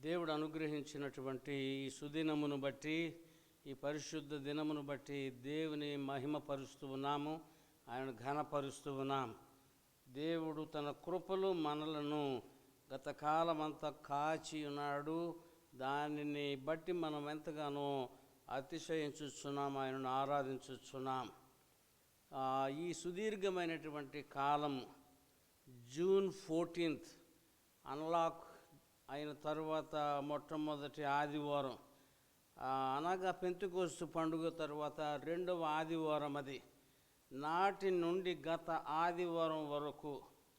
దేవుడు అనుగ్రహించినటువంటి ఈ సుదినమును బట్టి, ఈ పరిశుద్ధ దినమును బట్టి దేవుని మహిమపరుస్తూ ఉన్నాము, ఆయన ఘనపరుస్తూ ఉన్నాం. దేవుడు తన కృపలు మనలను గత కాలమంతా కాచి ఉన్నాడు. దానిని బట్టి మనం ఎంతగానో అతిశయించుచున్నాం, ఆయనను ఆరాధించుచున్నాం. ఈ సుదీర్ఘమైనటువంటి కాలం జూన్ 14th అన్లాక్ అయిన తర్వాత మొట్టమొదటి ఆదివారం, అనగా పెంతెకోస్తు పండుగ తర్వాత రెండవ ఆదివారం. అది నాటి నుండి గత ఆదివారం వరకు,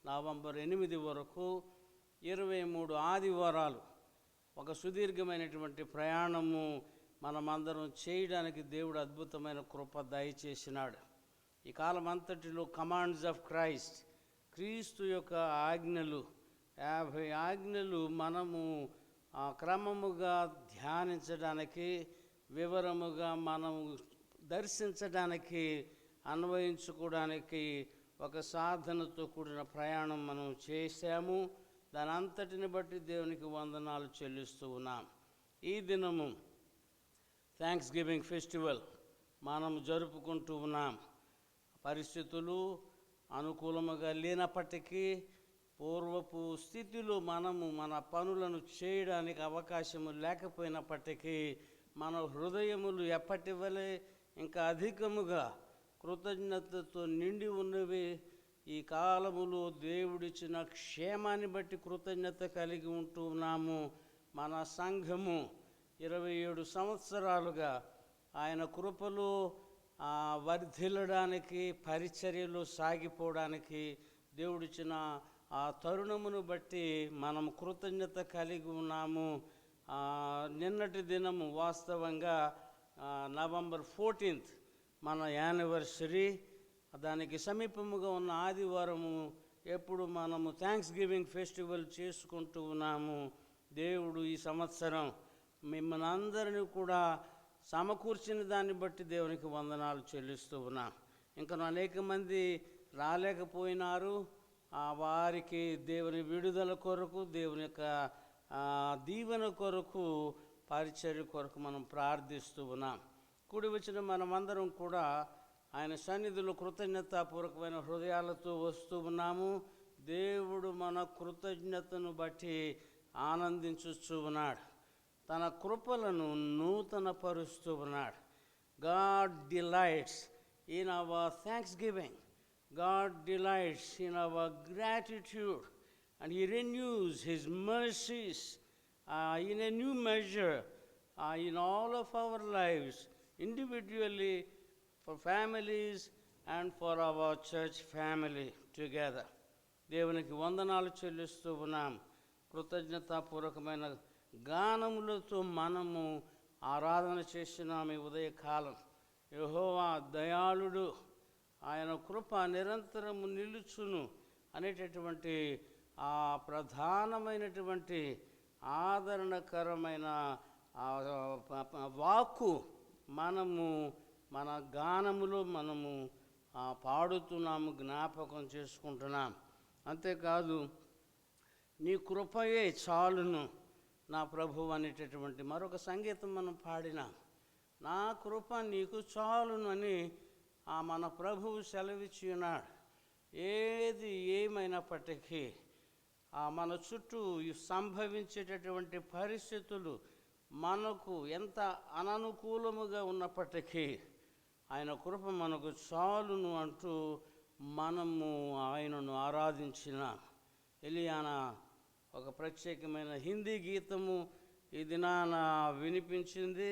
నవంబర్ 8 వరకు 23 ఆదివారాలు ఒక సుదీర్ఘమైనటువంటి ప్రయాణము మనమందరం చేయడానికి దేవుడు అద్భుతమైన కృప దయచేసినాడు. ఈ కాలం అంతటిలో కమాండ్స్ ఆఫ్ క్రైస్ట్, క్రీస్తు యొక్క ఆజ్ఞలు, 50 ఆజ్ఞలు మనము క్రమముగా ధ్యానించడానికి, వివరముగా మనము దర్శించడానికి, అన్వయించుకోవడానికి ఒక సాధనతో కూడిన ప్రయాణం మనం చేశాము. దాని అంతటిని బట్టి దేవునికి వందనాలు చెల్లిస్తూ ఉన్నాం. ఈ దినము థ్యాంక్స్ గివింగ్ ఫెస్టివల్ మనం జరుపుకుంటూ ఉన్నాం. పరిస్థితులు అనుకూలముగా లేనప్పటికీ, పూర్వపు స్థితిలో మనము మన పనులను చేయడానికి అవకాశము లేకపోయినప్పటికీ, మన హృదయములు ఎప్పటి వలె ఇంకా అధికముగా కృతజ్ఞతతో నిండి ఉన్నవి. ఈ కాలములో దేవుడిచ్చిన క్షేమాన్ని బట్టి కృతజ్ఞత కలిగి ఉంటూ ఉన్నాము. మన సంఘము 27 సంవత్సరాలుగా ఆయన కృపలో వర్ధిల్లడానికి, పరిచర్యలో సాగిపోవడానికి దేవుడిచ్చిన ఆ తరుణమును బట్టి మనం కృతజ్ఞత కలిగి ఉన్నాము. నిన్నటి దినము వాస్తవంగా నవంబర్ 14th మన యానివర్సరీ. దానికి సమీపముగా ఉన్న ఆదివారము ఎప్పుడు మనము థ్యాంక్స్ గివింగ్ ఫెస్టివల్ చేసుకుంటూ ఉన్నాము. దేవుడు ఈ సంవత్సరం మిమ్మల్ని అందరినీ కూడా సమకూర్చిన దాన్ని బట్టి దేవునికి వందనాలు చెల్లిస్తూ ఉన్నాం. ఇంకా అనేక మంది రాలేకపోయినారు. వారికి దేవుని విడుదల కొరకు, దేవుని యొక్క దీవెన కొరకు, పరిచర్య కొరకు మనం ప్రార్థిస్తూ ఉన్నాం. కూడి వచ్చిన మనమందరం కూడా ఆయన సన్నిధిలో కృతజ్ఞతాపూర్వకమైన హృదయాలతో వస్తూ ఉన్నాము. దేవుడు మన కృతజ్ఞతను బట్టి ఆనందించుచూ ఉన్నాడు. తన కృపలను నూతన పరుస్తూ ఉన్నాడు. God delights in our thanksgiving. God delights in our gratitude, and He renews His mercies in a new measure in all of our lives, individually, for families, and for our church family together. దేవునికి వందనాలు చెల్లిస్తూ ఉన్నాం. కృతజ్ఞతాపూర్వకమైన గానములతో మనము ఆరాధన చేసినాము ఈ ఉదయకాలం. యెహోవా దయాళుడు, ఆయన కృప నిరంతరము నిలుచును అనేటటువంటి ఆ ప్రధానమైనటువంటి ఆదరణకరమైన వాక్కు మనము మన గానములో మనము పాడుతున్నాము, జ్ఞాపకం చేసుకుంటున్నాం. అంతేకాదు, నీ కృపయే చాలును నా ప్రభు అనేటటువంటి మరొక సంగీతం మనం పాడినాం. నా కృప నీకు చాలును అని మన ప్రభువు సెలవిచ్చి ఉన్నాడు. ఏది ఏమైనప్పటికీ మన చుట్టూ సంభవించేటటువంటి పరిస్థితులు మనకు ఎంత అననుకూలముగా ఉన్నప్పటికీ ఆయన కృప మనకు చాలును అంటూ మనము ఆయనను ఆరాధించిన ఎలియానా ఒక ప్రత్యేకమైన హిందీ గీతము ఈ దినాన వినిపించింది.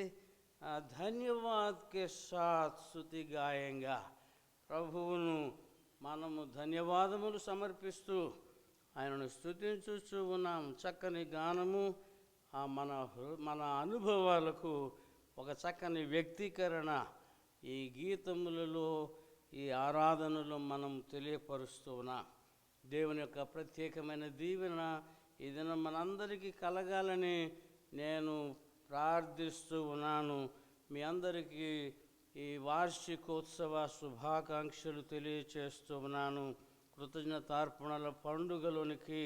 ధన్యవాద్ కే సాత్ స్తుతి గాయంగా ప్రభువును మనము ధన్యవాదములు సమర్పిస్తూ ఆయనను స్తుతించుచూ ఉన్నాం. చక్కని గానము మన అనుభవాలకు ఒక చక్కని వ్యక్తీకరణ ఈ గీతములలో, ఈ ఆరాధనలో మనం తెలియపరుస్తూ ఉన్నాం. దేవుని యొక్క ప్రత్యేకమైన దీవెన ఈ దినం మనందరికీ కలగాలని నేను ప్రార్థిస్తూ ఉన్నాను. మీ అందరికీ ఈ వార్షికోత్సవ శుభాకాంక్షలు తెలియచేస్తూ ఉన్నాను. కృతజ్ఞతార్పణల పండుగలోనికి,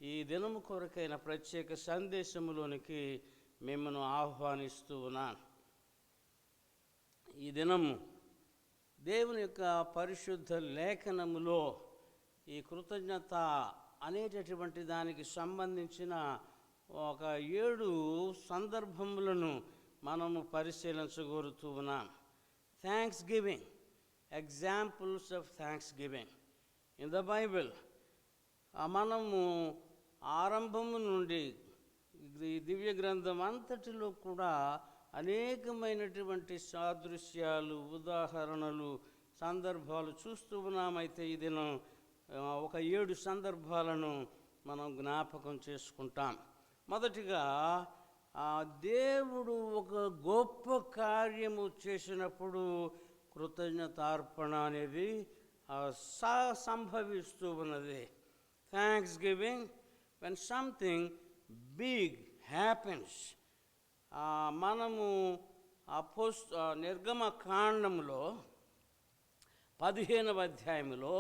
ఈ దినము కొరకైన ప్రత్యేక సందేశములోనికి మిమ్మల్ని ఆహ్వానిస్తూ ఉన్నాను. ఈ దినము దేవుని యొక్క పరిశుద్ధ లేఖనములో ఈ కృతజ్ఞత అనేటటువంటి దానికి సంబంధించిన ఒక 7 సందర్భములను మనము పరిశీలించగోరుతూ ఉన్నాం. Thanks giving, examples of thanks giving in the Bible. మనము ఆరంభము నుండి ఈ దివ్య గ్రంథం అంతటిలో కూడా అనేకమైనటువంటి సాదృశ్యాలు, ఉదాహరణలు, సందర్భాలు చూస్తూ ఉన్నామైతే ఈ దినం ఒక 7 సందర్భాలను మనం జ్ఞాపకం చేసుకుంటాం. మొదటిగా, దేవుడు ఒక గొప్ప కార్యము చేసినప్పుడు కృతజ్ఞతార్పణ అనేది సంభవిస్తూ ఉన్నది. Thanksgiving when something big happens. మనము నిర్గమ కాండంలో 15వ అధ్యాయంలో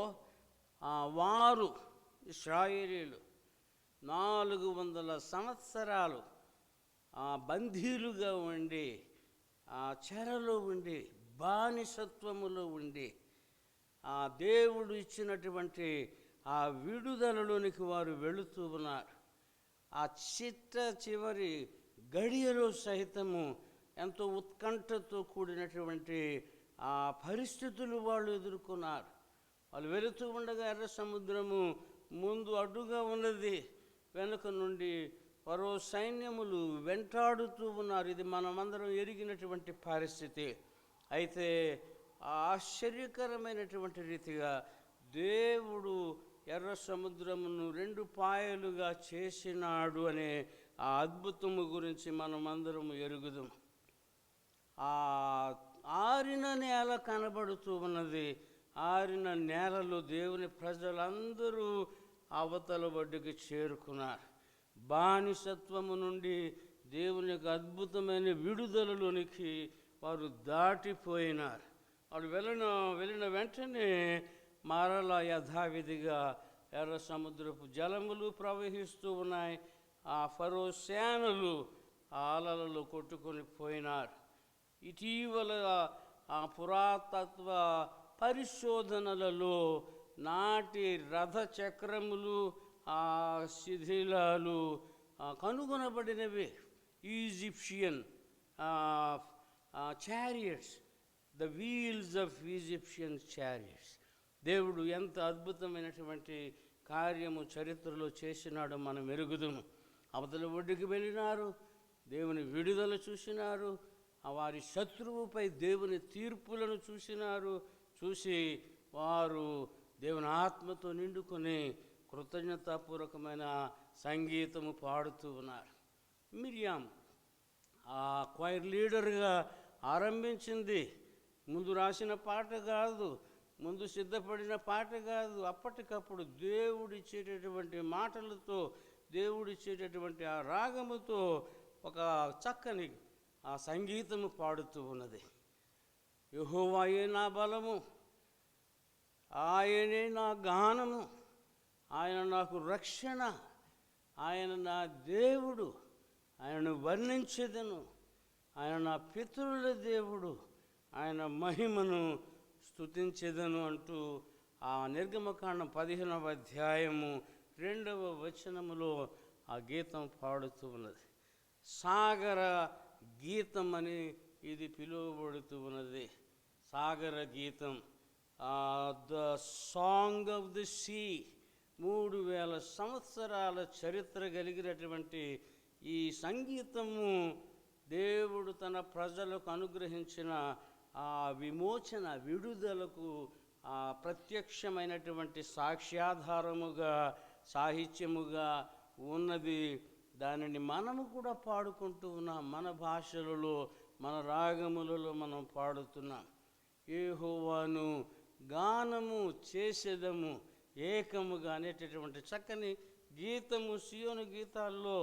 వారు ఇశ్రాయేలీయులు 400 సంవత్సరాలు బందీలుగా ఉండి, చెరలో ఉండి, బానిసత్వములో ఉండి, దేవుడు ఇచ్చినటువంటి విడుదలలోనికి వారు వెళుతూ ఉన్నారు. చివరి గడియలో సహితము ఎంతో ఉత్కంఠతో కూడినటువంటి పరిస్థితులు వాళ్ళు ఎదుర్కొన్నారు. వాళ్ళు వెళుతూ ఉండగా ఎర్ర సముద్రము ముందు అడ్డుగా ఉన్నది, వెనుక నుండి ఫరో సైన్యములు వెంటాడుతూ ఉన్నారు. ఇది మనమందరం ఎరిగినటువంటి పరిస్థితి. అయితే ఆశ్చర్యకరమైనటువంటి రీతిగా దేవుడు ఎర్ర సముద్రమును 2 పాయలుగా చేసినాడు అనే అద్భుతము గురించి మనమందరము ఎరుగుదాం. ఆరిన నేల కనబడుతూ ఉన్నది. ఆరిన నేలలో దేవుని ప్రజలందరూ అవతల ఒడ్డుకి చేరుకున్నారు. బానిసత్వము నుండి దేవుని యొక్క అద్భుతమైన విడుదలలోనికి వారు దాటిపోయినారు. వాళ్ళు వెళ్ళిన వెంటనే మరలా యథావిధిగా ఎర్ర సముద్రపు జలములు ప్రవహిస్తూ ఉన్నాయి. ఫరో సేనలు అలలలో కొట్టుకొని పోయినారు. ఇటీవల పురాతత్వ పరిశోధనలలో నాటి రథ చక్రములు, శిథిలాలు కనుగొనబడినవి. Egyptian chariots, the wheels of Egyptian chariots. దేవుడు ఎంత అద్భుతమైనటువంటి కార్యము చరిత్రలో చేసినాడో మనం ఎరుగుదుము. అవతల ఒడ్డుకి వెళ్ళినారు, దేవుని విడుదల చూసినారు, వారి శత్రువుపై దేవుని తీర్పులను చూసినారు. చూసి వారు దేవుని ఆత్మతో నిండుకొని కృతజ్ఞతాపూర్వకమైన సంగీతము పాడుతూ ఉన్నారు. మిరియాం క్వైర్ లీడర్గా ఆరంభించింది. ముందు రాసిన పాట కాదు, ముందు సిద్ధపడిన పాట కాదు. అప్పటికప్పుడు దేవుడిచ్చేటటువంటి మాటలతో, దేవుడిచ్చేటటువంటి ఆ రాగముతో ఒక చక్కని సంగీతము పాడుతూ ఉన్నది. యెహోవాయే నా బలము, ఆయనే నా గానము, ఆయన నాకు రక్షణ, ఆయన నా దేవుడు, ఆయనను వర్ణించెదను, ఆయన నా పితరుల దేవుడు, ఆయన మహిమను స్తుతించెదను అంటూ ఆ నిర్గమకాండం 15వ అధ్యాయము 2వ వచనములో ఆ గీతం పాడుతూ ఉన్నది. సాగర గీతం అని ఇది పిలువబడుతూ ఉన్నది. సాగర గీతం, the song of the sea. 3000 సంవత్సరాల చరిత్ర కలిగినటువంటి ఈ సంగీతము దేవుడు తన ప్రజలకు అనుగ్రహించిన ఆ విమోచన, విడుదలకు ప్రత్యక్షమైనటువంటి సాక్ష్యాధారముగా, సాహిత్యముగా ఉన్నది. దానిని మనము కూడా పాడుకుంటూ ఉన్నాం. మన భాషలలో, మన రాగములలో మనం పాడుతున్నాం. యెహోవాను గానము చేసేదము ఏకముగా అనేటటువంటి చక్కని గీతము సియోను గీతాల్లో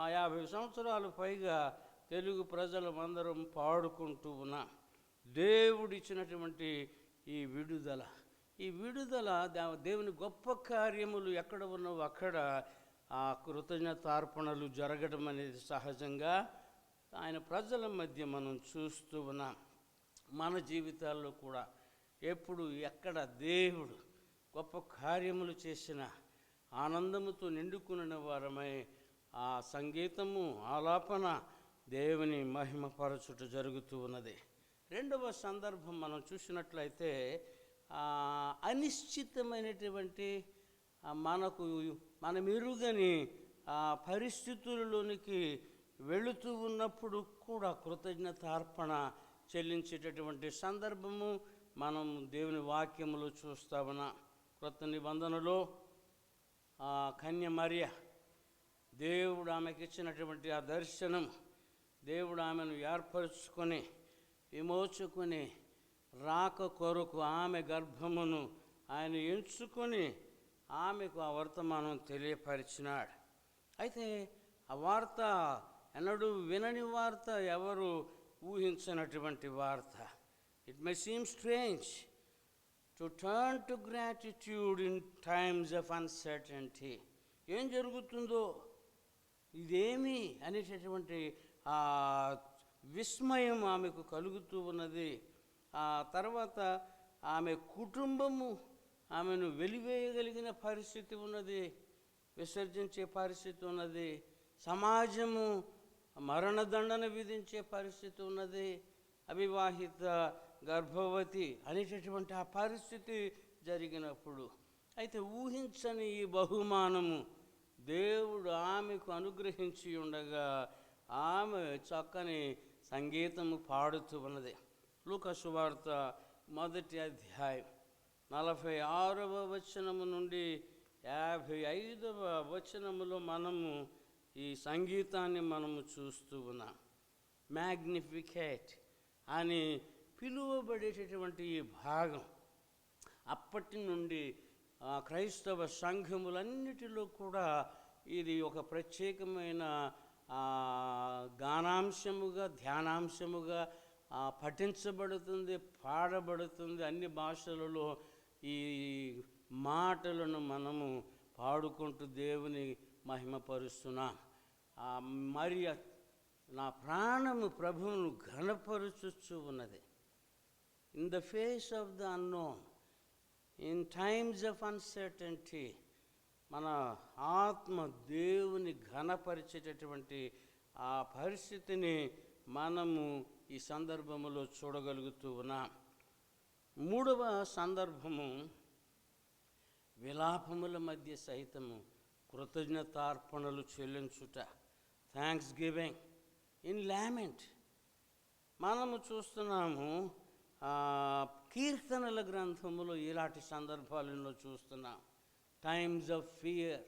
50 సంవత్సరాలు పైగా తెలుగు ప్రజలమందరం పాడుకుంటూ ఉన్నాం. దేవుడిచ్చినటువంటి ఈ విడుదల, దేవుని గొప్ప కార్యములు ఎక్కడ ఉన్నావో అక్కడ ఆ కృతజ్ఞతార్పణలు జరగడం అనేది సహజంగా ఆయన ప్రజల మధ్య మనం చూస్తూ ఉన్నాం. మన జీవితాల్లో కూడా ఎప్పుడు ఎక్కడ దేవుడు గొప్ప కార్యములు చేసిన ఆనందముతో నిండుకున్న వారమై ఆ సంగీతము, ఆలాపన దేవుని మహిమపరచుట జరుగుతూ ఉన్నది. రెండవ సందర్భం మనం చూసినట్లయితే అనిశ్చితమైనటువంటి మనమెరుగని పరిస్థితులలోనికి వెళుతూ ఉన్నప్పుడు కూడా కృతజ్ఞతార్పణ చెల్లించేటటువంటి సందర్భము మనం దేవుని వాక్యములో చూస్తా ఉన్నాం. క్రొత్త నిబంధనలో కన్య మరియ, దేవుడు ఆమెకి ఇచ్చినటువంటి ఆ దర్శనం, దేవుడు ఆమెను ఏర్పరచుకొని విమోచుకొని రాక కొరకు ఆమె గర్భమును ఆయన ఎంచుకొని ఆమెకు ఆ వర్తమానం తెలియపరిచినాడు. అయితే ఆ వార్త ఎన్నడూ వినని వార్త, ఎవరు ఊహించినటువంటి వార్త. It may seam strange to turn to gratitude in times of uncertainty. ఏం జరుగుతుందో ఇదేమి అనేటటువంటి విస్మయం ఆమెకు కలుగుతూ ఉన్నది. ఆ తర్వాత ఆమె కుటుంబము ఆమెను వెలివేయగలిగిన పరిస్థితి ఉన్నది, విసర్జించే పరిస్థితి ఉన్నది. సమాజము మరణదండన విధించే పరిస్థితి ఉన్నది. అవివాహిత గర్భవతి అనేటటువంటి ఆ పరిస్థితి జరిగినప్పుడు, అయితే ఊహించని ఈ బహుమానము దేవుడు ఆమెకు అనుగ్రహించి ఉండగా ఆమె చక్కని సంగీతము పాడుతూ ఉన్నది. లూకా సువార్త 1వ అధ్యాయం 46వ వచనము నుండి 55వ వచనములో మనము ఈ సంగీతాన్ని మనము చూస్తూ ఉన్నాం. మ్యాగ్నిఫికేట్ అని పిలువబడేటటువంటి ఈ భాగం అప్పటి నుండి క్రైస్తవ సంఘములన్నిటిలో కూడా ఇది ఒక ప్రత్యేకమైన గానాంశముగా, ధ్యానాంశముగా పఠించబడుతుంది, పాడబడుతుంది. అన్ని భాషలలో ఈ మాటలను మనము పాడుకుంటూ దేవుని మహిమపరుస్తున్నాం. మరి నా ప్రాణము ప్రభువును ఘనపరుచుచు ఉన్నది. In the face of the unknown, in times of uncertainty, మన ఆత్మ దేవుని ఘనపరిచేటటువంటి ఆ పరిస్థితిని మనము ఈ సందర్భములో చూడగలుగుతూ ఉన్నాం. 3వ సందర్భము, విలాపముల మధ్య సైతము కృతజ్ఞతార్పణలు చెల్లించుట, థ్యాంక్స్ గివింగ్ ఇన్ లామెంట్. మనము చూస్తున్నాము కీర్తనల గ్రంథములో ఇలాంటి సందర్భాలను చూస్తున్నాం. Times of fear,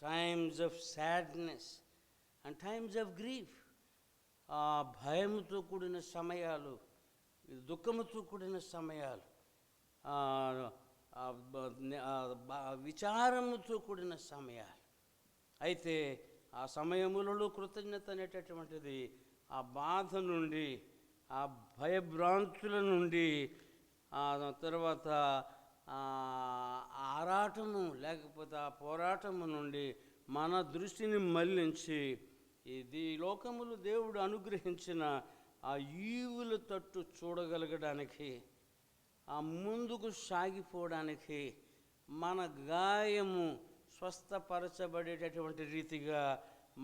times of sadness and times of grief. భయముతో కూడిన సమయాలు, దుఃఖముతో కూడిన సమయాలు, విచారముతో కూడిన సమయాలు. అయితే ఆ సమయములలో కృతజ్ఞత అనేటటువంటిది ఆ బాధ నుండి, ఆ భయభ్రాంతుల నుండి, తర్వాత ఆ ఆరాటము లేకపోతే ఆ పోరాటము నుండి మన దృష్టిని మళ్లించి ఇది లోకములు దేవుడు అనుగ్రహించిన ఆ ఈవుల తట్టు చూడగలగడానికి, ఆ ముందుకు సాగిపోవడానికి, మన గాయము స్వస్థపరచబడేటటువంటి రీతిగా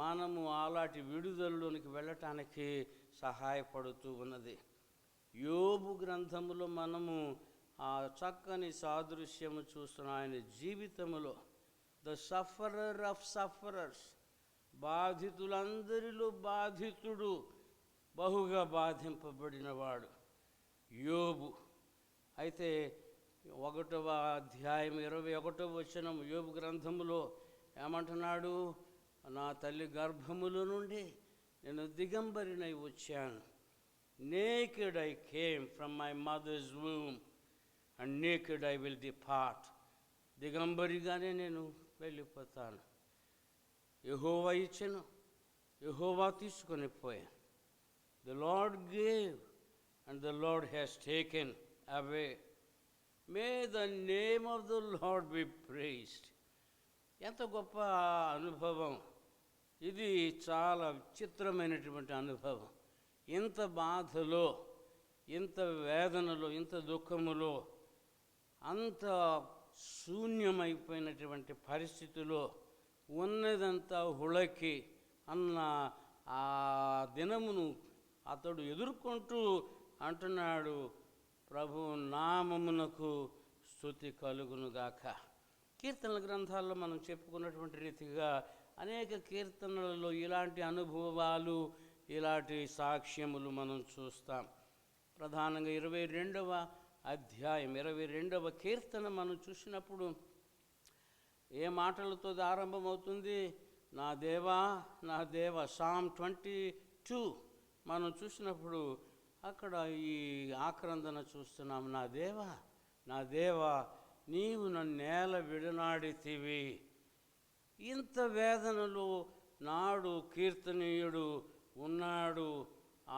మనము అలాంటి విడుదలలోనికి వెళ్ళటానికి సహాయపడుతూ ఉన్నది. యోబు గ్రంథములో మనము ఆ చక్కని సాదృశ్యము చూస్తున్నాం. ఆయన జీవితములో ద సఫరర్ ఆఫ్ సఫరర్స్, బాధితులందరిలో బాధితుడు, బహుగా బాధింపబడినవాడు యోబు. అయితే 1వ అధ్యాయం 21వ వచనం యోబు గ్రంథములో ఏమంటున్నాడు? నా తల్లి గర్భములో నుండి నేను దిగంబరినై వచ్చాను. Naked I came from my mother's womb and naked I will depart. దిగంబరిగానే నేను వెళ్ళిపోతాను. యెహోవా ఇచ్చెను, యెహోవా తీసుకొని పోయాను. The Lord gave and the Lord has taken away. May the name of the Lord be praised. ఎంత గొప్ప అనుభవం ఇది! చాలా విచిత్రమైనటువంటి అనుభవం. ఇంత బాధలో, ఇంత వేదనలో, ఇంత దుఃఖములో, అంత శూన్యమైపోయినటువంటి పరిస్థితిలో ఉన్నదంతా హుళకి అన్న ఆ దినమును అతడు ఎదుర్కొంటూ అంటున్నాడు, ప్రభు నామమునకు స్తుతి కలుగునుగాక. కీర్తనల గ్రంథాల్లో మనం చెప్పుకున్నటువంటి రీతిగా అనేక కీర్తనలలో ఇలాంటి అనుభవాలు, ఇలాంటి సాక్ష్యములు మనం చూస్తాం. ప్రధానంగా 22వ అధ్యాయం 22వ కీర్తన మనం చూసినప్పుడు ఏ మాటలతో ఆరంభమవుతుంది? నా దేవా, నా దేవ. సామ్ 22 మనం చూసినప్పుడు అక్కడ ఈ ఆక్రందన చూస్తున్నాం. నా దేవా, నా దేవా, నీవు నన్ను నేల విడనాడితివి. ఇంత వేదనలో నాడు కీర్తనీయుడు ఉన్నాడు.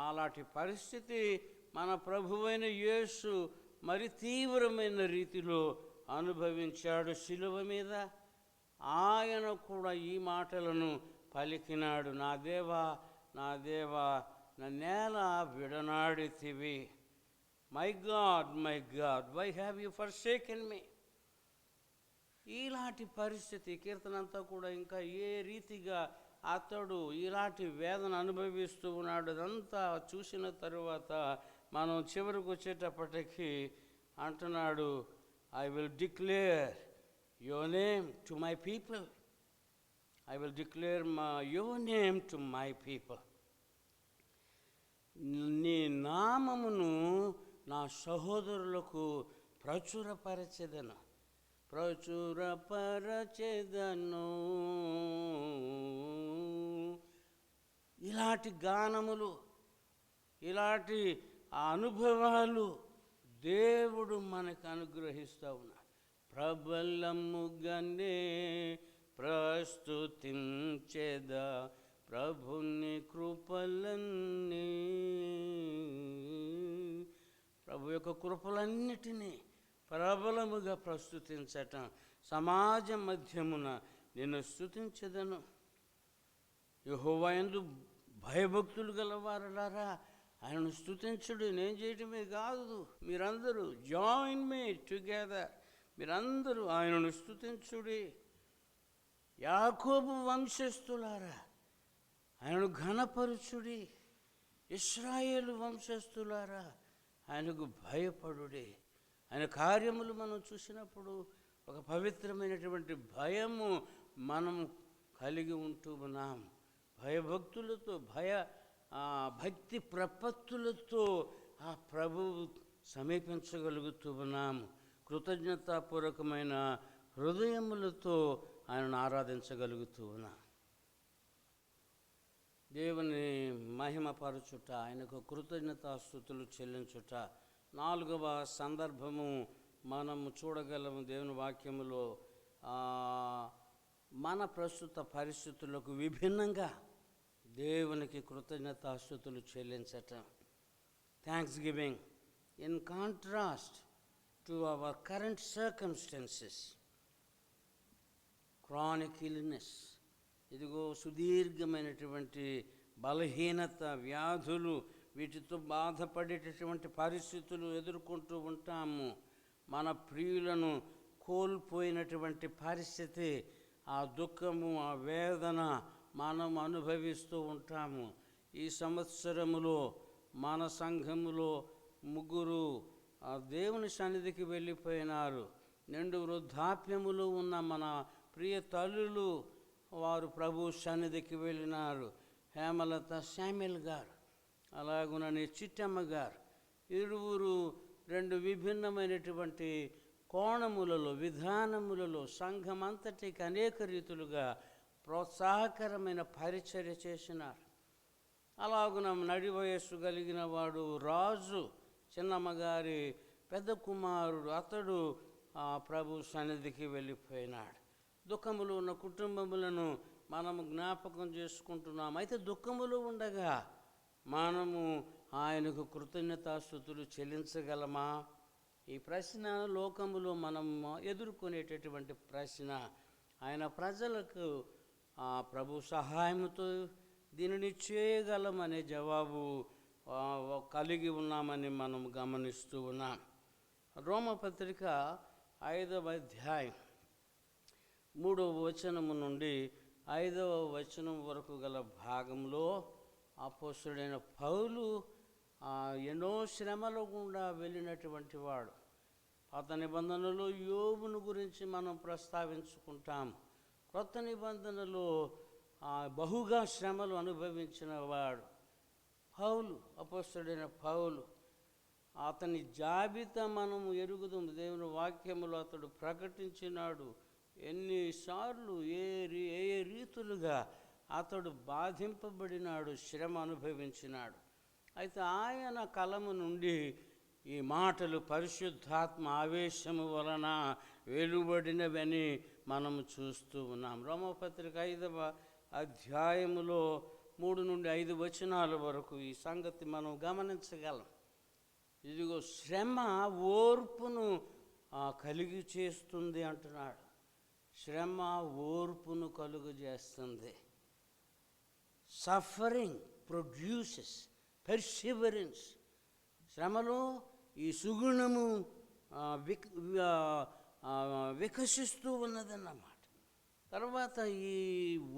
అలాంటి పరిస్థితి మన ప్రభువైన యేసు మరి తీవ్రమైన రీతిలో అనుభవించాడు శిలువ మీద. ఆయన కూడా ఈ మాటలను పలికినాడు, నా దేవా, నా దేవా, నా నేల విడనాడితివి. My God, why have you forsaken me. ఇలాంటి పరిస్థితి కీర్తన అంతా కూడా ఇంకా ఏ రీతిగా అతడు ఇలాంటి వేదన అనుభవిస్తూ ఉన్నాడు. అదంతా చూసిన తరువాత మనం చివరికి వచ్చేటప్పటికి అంటున్నాడు, I will declare your name to my people. I will declare your name to my people. నీ నామమును నా సహోదరులకు ప్రచురపరచెదను. ఇలాంటి గానములు, ఇలాంటి అనుభవాలు దేవుడు మనకు అనుగ్రహిస్తూ ఉన్నాడు. ప్రబలముగానే ప్రస్తుతించెదా ప్రభుని కృపలన్నీ. ప్రభు యొక్క కృపలన్నిటినీ ప్రబలముగా ప్రస్తుతించటం. సమాజం మధ్యమున నిన్ను స్తుతించెదను. యెహోవా యందు భయభక్తులు గలవారలారా ఆయనను స్తుతించుడు. నేను చేయటమే కాదు, మీరందరూ జాయిన్ మీ టుగెదర్, మీరందరూ ఆయనను స్తుతించుడి. యాకోబు వంశస్థులారా ఆయనను ఘనపరుచుడి. ఇశ్రాయేలు వంశస్థులారా ఆయనకు భయపడుడి. ఆయన కార్యములు మనం చూసినప్పుడు ఒక పవిత్రమైనటువంటి భయము మనం కలిగి ఉంటూ ఉన్నాం. భయభక్తులతో, భక్తి ప్రపత్తులతో ఆ ప్రభువు సమీపించగలుగుతూ ఉన్నాము. కృతజ్ఞతాపూర్వకమైన హృదయములతో ఆయనను ఆరాధించగలుగుతూ ఉన్నాం. దేవుని మహిమపరచుట, ఆయనకు కృతజ్ఞతాస్తుతులు చెల్లించుట. 4వ సందర్భము మనము చూడగలము దేవుని వాక్యములో. మన ప్రస్తుత పరిస్థితులకు విభిన్నంగా దేవునికి కృతజ్ఞతాస్తుతులు చెల్లించటం. Thanksgiving in contrast to our current circumstances. Chronic illness, ఇదిగో సుదీర్ఘమైనటువంటి బలహీనత, వ్యాధులు, వీటితో బాధపడేటటువంటి పరిస్థితులు ఎదుర్కొంటూ ఉంటాము. మన ప్రియులను కోల్పోయినటువంటి పరిస్థితి, ఆ దుఃఖము, ఆ వేదన మనం అనుభవిస్తూ ఉంటాము. ఈ సంవత్సరములో మన సంఘములో 3 ఆ దేవుని సన్నిధికి వెళ్ళిపోయినారు. నిండు వృద్ధాప్యములో ఉన్న మన ప్రియ తల్లులు వారు ప్రభు సన్నిధికి వెళ్ళినారు. హేమలత శామ్యుల్ గారు, అలాగునని చిట్టమ్మ గారు, ఇరువురు 2 విభిన్నమైనటువంటి కోణములలో, విధానములలో సంఘమంతటికి అనేక రీతులుగా ప్రోత్సాహకరమైన పరిచర్య చేసినారు. అలాగున నడి వయస్సు కలిగిన వాడు రాజు, చిన్నమ్మగారి పెద్ద కుమారుడు, అతడు ప్రభు సన్నిధికి వెళ్ళిపోయినాడు. దుఃఖములు ఉన్న కుటుంబములను మనము జ్ఞాపకం చేసుకుంటున్నాం. అయితే దుఃఖములు ఉండగా మనము ఆయనకు కృతజ్ఞతాస్తుతులు చెల్లించగలమా? ఈ ప్రశ్న లోకములో మనం ఎదుర్కొనేటటువంటి ప్రశ్న. ఆయన ప్రజలకు ప్రభు సహాయంతో దీనిని చేయగలమనే జవాబు కలిగి ఉన్నామని మనం గమనిస్తూ ఉన్నాం. రోమపత్రిక 5వ అధ్యాయం 3వ వచనము నుండి 5వ వచనం వరకు గల భాగంలో అపోస్తలుడైన పౌలు ఎన్నో శ్రమల గుండా వెళ్ళినటువంటి వాడు. పాత నిబంధనలో యోబును గురించి మనం ప్రస్తావించుకుంటాం. కొత్త నిబంధనలో బహుగా శ్రమలు అనుభవించిన వాడు పౌలు, అపోస్తలుడైన పౌలు. అతని జాబితా మనము ఎరుగుదాం. దేవుని వాక్యములో అతడు ప్రకటించినాడు. ఎన్నిసార్లు ఏ రీతులుగా అతడు బాధింపబడినాడు, శ్రమ అనుభవించినాడు. అయితే ఆయన కలము నుండి ఈ మాటలు పరిశుద్ధాత్మ ఆవేశము వలన వెలువడినవని మనము చూస్తూ ఉన్నాం. రోమపత్రిక 5వ అధ్యాయములో 3 నుండి 5 వచనాల వరకు ఈ సంగతి మనం గమనించగలం. ఇదిగో శ్రమ ఓర్పును కలిగి చేస్తుంది అంటున్నాడు. శ్రమ ఓర్పును కలుగు చేస్తుంది. Suffering produces perseverance. శ్రమలో ఈ సుగుణము వికసిస్తూ ఉన్నదన్నమాట. తర్వాత ఈ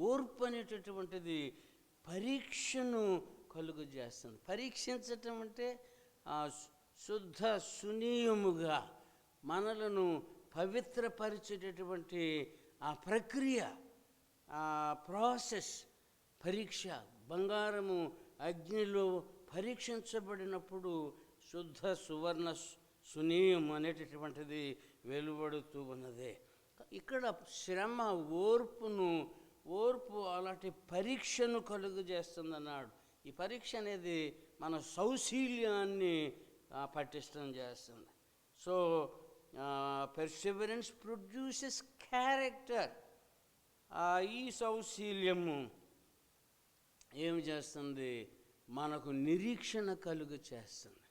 ఓర్పు అనేటటువంటిది పరీక్షను కలుగు చేస్తుంది. పరీక్షించటం అంటే శుద్ధ సునీయముగా మనలను పవిత్రపరిచేటటువంటి ఆ ప్రక్రియ, ఆ ప్రాసెస్, పరీక్ష. బంగారము అగ్నిలో పరీక్షించబడినప్పుడు శుద్ధ సువర్ణ సునీయం అనేటటువంటిది వెలువడుతూ ఉన్నది. ఇక్కడ శ్రమ ఓర్పు అలాంటి పరీక్షను కలుగు చేస్తుందన్నాడు. ఈ పరీక్ష అనేది మన సౌశీల్యాన్ని పటిష్టం చేస్తుంది. So perseverance produces character. ఈ సౌశీల్యము ఏమి చేస్తుంది? మనకు నిరీక్షణ కలుగు చేస్తుంది.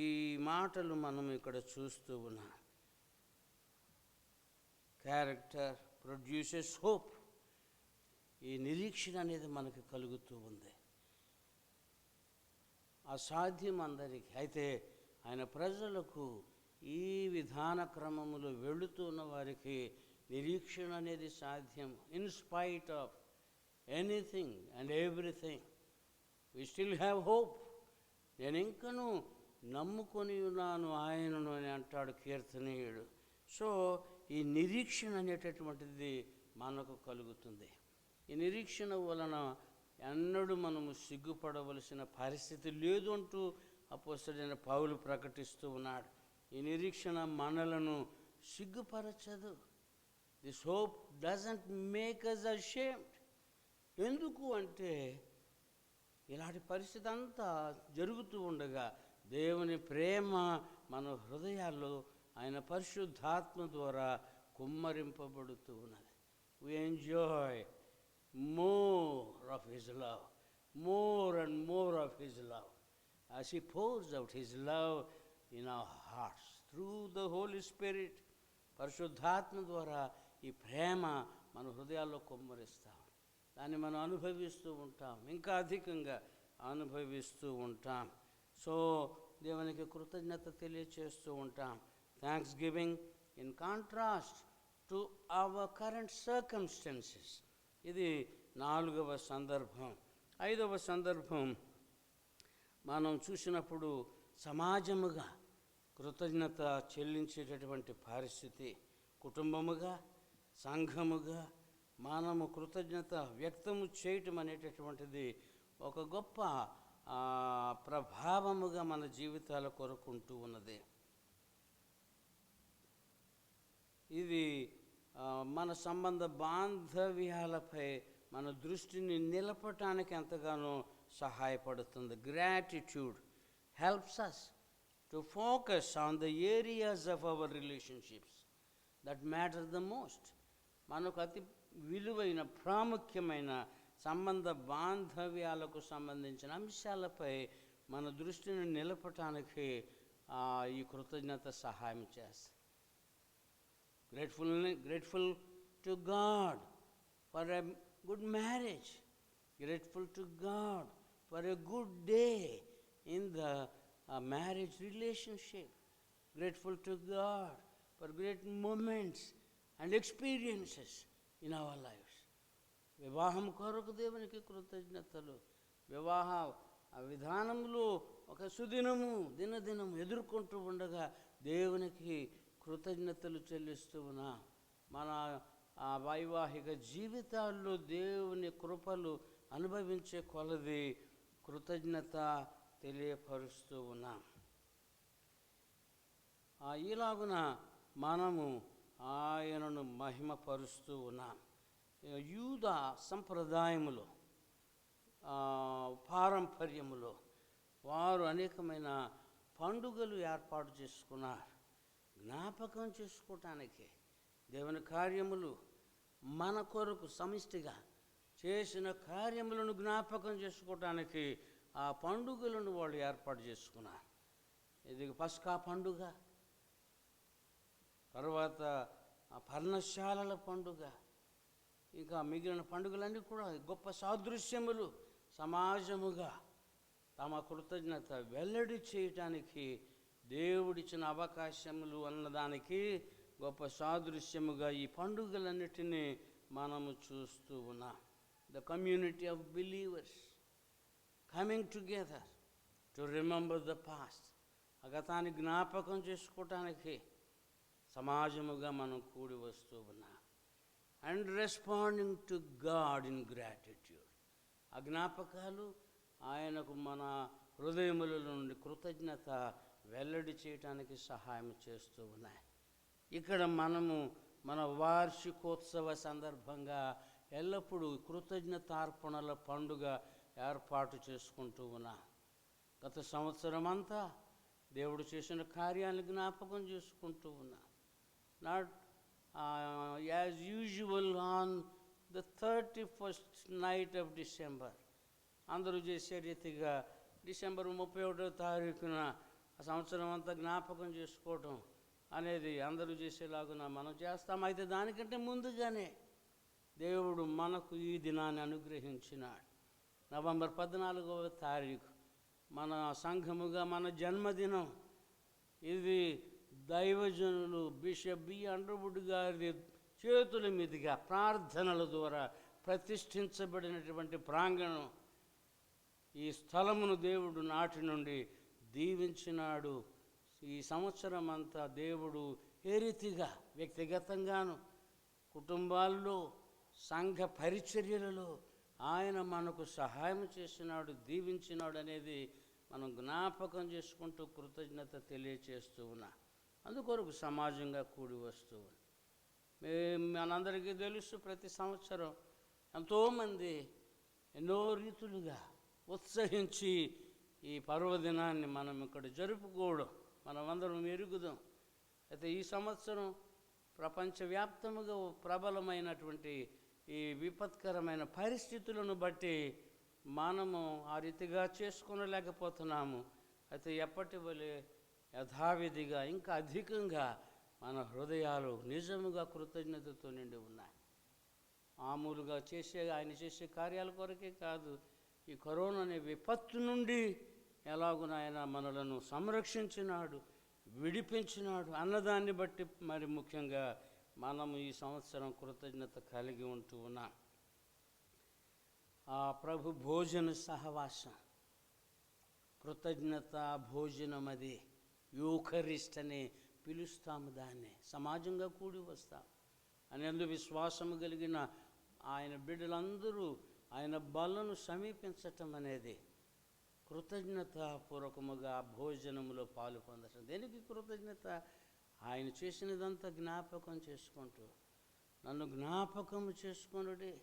ఈ మాటలు మనం ఇక్కడ చూస్తూ ఉన్నాం. Character produces hope. ఈ నిరీక్షణ అనేది మనకు కలుగుతూ ఉంది. అసాధ్యం అందరికీ. అయితే ఆయన ప్రజలకు ఈ విధాన క్రమములో వెళుతున్న వారికి నిరీక్షణ అనేది సాధ్యం. In spite of anything and everything we still have hope. నేను ఇంకను నమ్ముకొని ఉన్నాను ఆయనను అని అంటాడు కీర్తనీయుడు. సో ఈ నిరీక్షణ అనేటటువంటిది మనకు కలుగుతుంది. ఈ నిరీక్షణ వలన ఎన్నడూ మనము సిగ్గుపడవలసిన పరిస్థితి లేదు అంటూ అపోస్తలుడైన పౌలు ప్రకటిస్తూ ఉన్నాడు. ఈ నిరీక్షణ మనలను సిగ్గుపరచదు. This hope doesn't make us ashamed. ఎందుకు అంటే ఇలాంటి పరిస్థితి అంతా జరుగుతూ ఉండగా దేవుని ప్రేమ మన హృదయాల్లో ఆయన పరిశుద్ధాత్మ ద్వారా కుమ్మరింపబడుతూ ఉన్నది. We enjoy more of His love, more and more of His love. As He pours out His love, in our hearts through the Holy Spirit. పరిశుద్ధాత్మ ద్వారా ఈ ప్రేమ మన హృదయాల్లో కుమ్మరిస్తాం. దాన్ని మనం అనుభవిస్తూ ఉంటాం, ఇంకా అధికంగా అనుభవిస్తూ ఉంటాం. సో దేవునికి కృతజ్ఞత తెలియచేస్తూ ఉంటాం. Thanks giving in contrast to our current circumstances. ఇది 4వ సందర్భం. 5వ సందర్భం మనం చూసినప్పుడు సమాజముగా కృతజ్ఞత చెల్లించేటటువంటి పరిస్థితి. కుటుంబముగా, సంఘముగా మనము కృతజ్ఞత వ్యక్తము చేయటం అనేటటువంటిది ఒక గొప్ప ప్రభావముగా మన జీవితాల కొరకుంటూ ఉన్నది. ఇది మన సంబంధ బాంధవ్యాలపై మన దృష్టిని నిలపటానికి ఎంతగానో సహాయపడుతుంది. Gratitude helps us to focus on the areas of our relationships that matter the most. మనకు అతి విలువైన ప్రాముఖ్యమైన సంబంధ బాంధవ్యాలకు సంబంధించిన అంశాలపై మన దృష్టిని నిలపటానికి ఈ కృతజ్ఞత సహాయం చేస్తుంది. Grateful to God for a good marriage, grateful to God for a good day in the marriage relationship, grateful to God for great moments and experiences in our lives. వివాహం కొరకు దేవునికి కృతజ్ఞతలు. వివాహ విధానంలో ఒక సుదినము దినదినము ఎదుర్కొంటూ ఉండగా దేవునికి కృతజ్ఞతలు చెల్లిస్తూ ఉన్నాం. మన వైవాహిక జీవితాల్లో దేవుని కృపలు అనుభవించే కొలది కృతజ్ఞత తెలియపరుస్తూ ఉన్నాం. ఇలాగున మనము ఆయనను మహిమపరుస్తూ ఉన్నాం. యూద సంప్రదాయములో, పారంపర్యములో వారు అనేకమైన పండుగలు ఏర్పాటు చేసుకున్నారు. జ్ఞాపకం చేసుకోవటానికి దేవుని కార్యములు, మన కొరకు సమిష్టిగా చేసిన కార్యములను జ్ఞాపకం చేసుకోవటానికి ఆ పండుగలను వాళ్ళు ఏర్పాటు చేసుకున్నారు. ఇది పస్కా పండుగ, తర్వాత పర్ణశాలల పండుగ, ఇంకా మిగిలిన పండుగలన్నీ కూడా గొప్ప సాదృశ్యములు. సమాజముగా తమ కృతజ్ఞత వెల్లడి చేయటానికి దేవుడిచ్చిన అవకాశములు అన్నదానికి గొప్ప సాదృశ్యముగా ఈ పండుగలన్నిటినీ మనము చూస్తూ ఉన్నాం. The community of believers coming together to remember the past. గతాన్ని జ్ఞాపకం చేసుకోవటానికి సమాజముగా మనం కూడి వస్తూ ఉన్నాం. And responding to God in gratitude. ఆ జ్ఞాపకాలు ఆయనకు మన హృదయముల నుండి కృతజ్ఞత వెల్లడి చేయటానికి సహాయం చేస్తూ ఉన్నాయి. ఇక్కడ మనము మన వార్షికోత్సవ సందర్భంగా ఎల్లప్పుడూ కృతజ్ఞతార్పణల పండుగ ఏర్పాటు చేసుకుంటూ ఉన్నాం. గత సంవత్సరం అంతా దేవుడు చేసిన కార్యాలను జ్ఞాపకం చేసుకుంటూ ఉన్నాం. Not as usual on the 31st knight of December. అందరూ చేసే రీతిగా డిసెంబర్ 31వ తారీఖున ఆ సంవత్సరం అంతా జ్ఞాపకం చేసుకోవటం అనేది అందరూ చేసేలాగున మనం చేస్తాం. అయితే దానికంటే ముందుగానే దేవుడు మనకు ఈ దినాన్ని అనుగ్రహించినాడు. నవంబర్ 14వ తారీఖు మన సంఘముగా మన జన్మదినం. ఇది దైవజనులు బిషప్ బి అండర్వుడ్ గారి చేతుల మీదుగా ప్రార్థనల ద్వారా ప్రతిష్ఠించబడినటువంటి ప్రాంగణం. ఈ స్థలమును దేవుడు నాటి నుండి దీవించినాడు. ఈ సంవత్సరం అంతా దేవుడు ఏ రీతిగా వ్యక్తిగతంగాను, కుటుంబాల్లో, సంఘ పరిచర్యలలో ఆయన మనకు సహాయం చేసినాడు, దీవించినాడు అనేది మనం జ్ఞాపకం చేసుకుంటూ కృతజ్ఞత తెలియచేస్తూ ఉన్నా. అందుకొరకు సమాజంగా కూడి వస్తూ ఉంది. మనందరికీ తెలుసు, ప్రతి సంవత్సరం ఎంతోమంది ఎన్నో రీతులుగా ఉత్సహించి ఈ పర్వదినాన్ని మనం ఇక్కడ జరుపుకోవడం మనమందరం ఎరుగుదాం. అయితే ఈ సంవత్సరం ప్రపంచవ్యాప్తముగా ప్రబలమైనటువంటి ఈ విపత్కరమైన పరిస్థితులను బట్టి మనము ఆ రీతిగా చేసుకోలేకపోతున్నాము. అయితే ఎప్పటి వలె యథావిధిగా ఇంకా అధికంగా మన హృదయాలు నిజముగా కృతజ్ఞతతో నిండి ఉన్నాయి. మామూలుగా ఆయన చేసే కార్యాల కొరకే కాదు, ఈ కరోనా అనే విపత్తు నుండి ఎలాగున ఆయన మనలను సంరక్షించినాడు, విడిపించినాడు అన్నదాన్ని బట్టి మరి ముఖ్యంగా మనము ఈ సంవత్సరం కృతజ్ఞత కలిగి ఉంటూ ఉన్నాం. ఆ ప్రభు భోజన సహవాసం, కృతజ్ఞత భోజనం, అది యూకరిస్ట్ అని పిలుస్తాము. దాన్ని సమాజంగా కూడి వస్తాం అనేందు విశ్వాసము కలిగిన ఆయన బిడ్డలందరూ ఆయన బలను సమీపించటం అనేది కృతజ్ఞతాపూర్వకముగా భోజనములో పాలు పొందటం. దేనికి కృతజ్ఞత? ఆయన చేసినదంతా జ్ఞాపకం చేసుకుంటూ, నన్ను జ్ఞాపకం చేసుకునుడి,